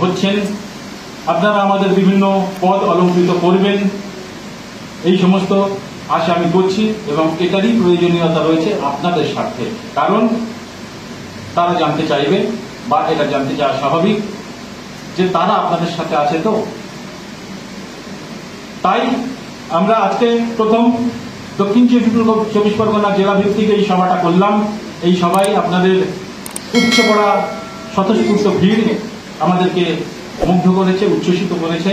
হচ্ছেন, আপনারা আমাদের বিভিন্ন পদ অলঙ্কৃত করবেন, এই সমস্ত আশা আমি করছি এবং এটারই প্রয়োজনীয়তা রয়েছে আপনাদের স্বার্থে। কারণ তারা জানতে চাইবে বা এটা জানতে চাওয়া স্বাভাবিক যে তারা আপনাদের সাথে আছে। তো তাই আমরা আজকে প্রথম দক্ষিণ চব্বিশ পরগনা জেলা ভিত্তিক এই সভাটা করলাম। এই সভায় আপনাদের উপচে পড়া স্বতঃস্ফূর্ত ভিড় আমাদেরকে মুগ্ধ করেছে, উচ্ছ্বসিত করেছে।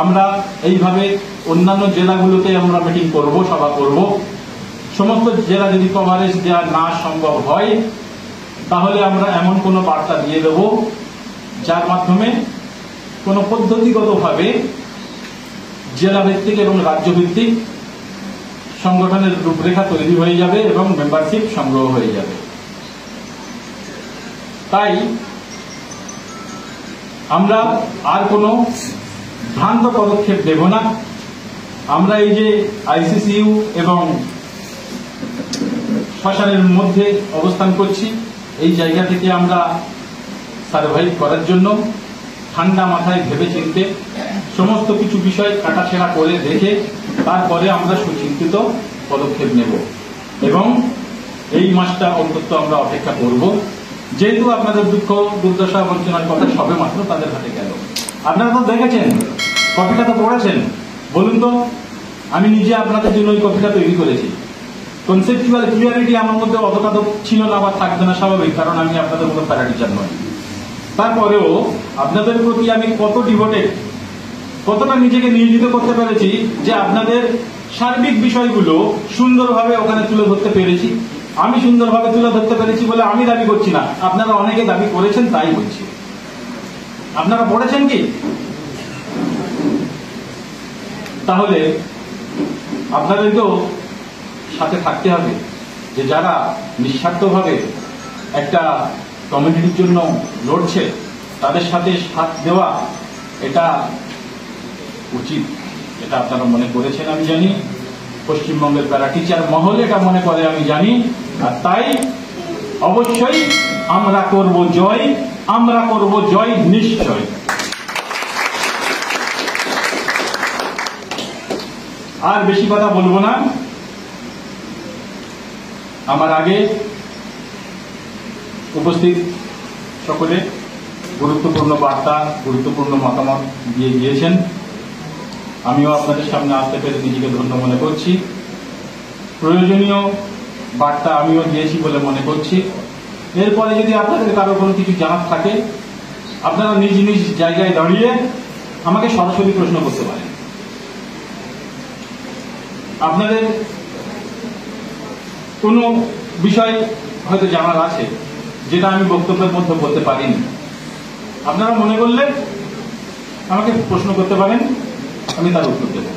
আমরা এইভাবে অন্যান্য জেলাগুলোতে আমরা মিটিং করব, সভা করব। সমস্ত জেলা যদি কভারেজ দেওয়া না সম্ভব হয় তাহলে আমরা এমন কোনো বার্তা দিয়ে দেব যার মাধ্যমে কোনো পদ্ধতিগতভাবে জেলা ভিত্তিক এবং রাজ্য ভিত্তিক সংগঠনের রূপরেখা তৈরি হয়ে যাবে এবং মেম্বারশিপ সংগ্রহ হয়ে যাবে। তাই আমরা আর কোনো ভ্রান্ত পদক্ষেপ দেব না। আমরা এই যে আইসিসিইউ এবং শ্মশানের মধ্যে অবস্থান করছি, এই জায়গা থেকে আমরা সার্ভাইভ করার জন্য ঠান্ডা মাথায় ভেবে চিনতে সমস্ত কিছু বিষয় কাটাছেড়া করে দেখে তারপরে আমরা সুচিন্তিত পদক্ষেপ নেব এবং এই মাসটা অন্তত আমরা অপেক্ষা করব। যেহেতু আপনাদের দুঃখ দুর্দশা বঞ্চনার কথা সবে মাত্র তাদের হাতে গেল। আপনারা তো দেখেছেন, কপিটা তো পড়েছেন। বলুন তো, আমি নিজে আপনাদের জন্য ওই কপিটা তৈরি করেছি। কনসেপচুয়াল ক্লিয়ারিটি আমার মধ্যে অতটা তো ছিল না বা থাকবে না, স্বাভাবিক, কারণ আমি আপনাদের মতো প্যারাটিচার নই। তারপরেও আপনাদের প্রতি আমি কত ডিভোটেড, কতটা নিজেকে নিয়োজিত করতে পেরেছি যে আপনাদের সার্বিক বিষয়গুলো সুন্দরভাবে ওখানে তুলে ধরতে পেরেছি। আমি সুন্দরভাবে তুলে ধরতে পেরেছি বলে আমি দাবি করছি না, আপনারা অনেকে দাবি করেছেন তাই বলছি। আপনারা পড়েছেন কি? তাহলে আপনাদেরকেও সাথে থাকতে হবে যে যারা নিঃস্বার্থভাবে একটা কমিউনিটির জন্য লড়ছে তাদের সাথে সাথ দেওয়া এটা উচিত। এটা আপনারা মনে করেছেন আমি জানি, পশ্চিমবঙ্গের প্যারা টিচার মহল এটা মনে করে আমি জানি। আর তাই অবশ্যই আমরা করব জয়, আমরা করব জয় নিশ্চয়। আর বেশি কথা বলবো না। আমার আগে উপস্থিত সকলে গুরুত্বপূর্ণ বার্তা, গুরুত্বপূর্ণ মতামত দিয়ে গিয়েছেন। আমিও আপনাদের সামনে আসতে পেরে নিজেকে ধন্য মনে করছি। প্রয়োজনীয় বার্তা আমিও দিয়েছি বলে মনে করছি। এরপরে যদি আপনাদের কারো কোনো কিছু জানার থাকে আপনারা নিজ নিজ জায়গায় দাঁড়িয়ে আমাকে সরাসরি প্রশ্ন করতে পারেন। আপনাদের কোনো বিষয় হয়তো জানার আছে যেটা আমি বক্তব্যের মধ্যে বলতে পারিনি, আপনারা মনে করলে আমাকে প্রশ্ন করতে পারেন, আমি তার উত্তর দেব।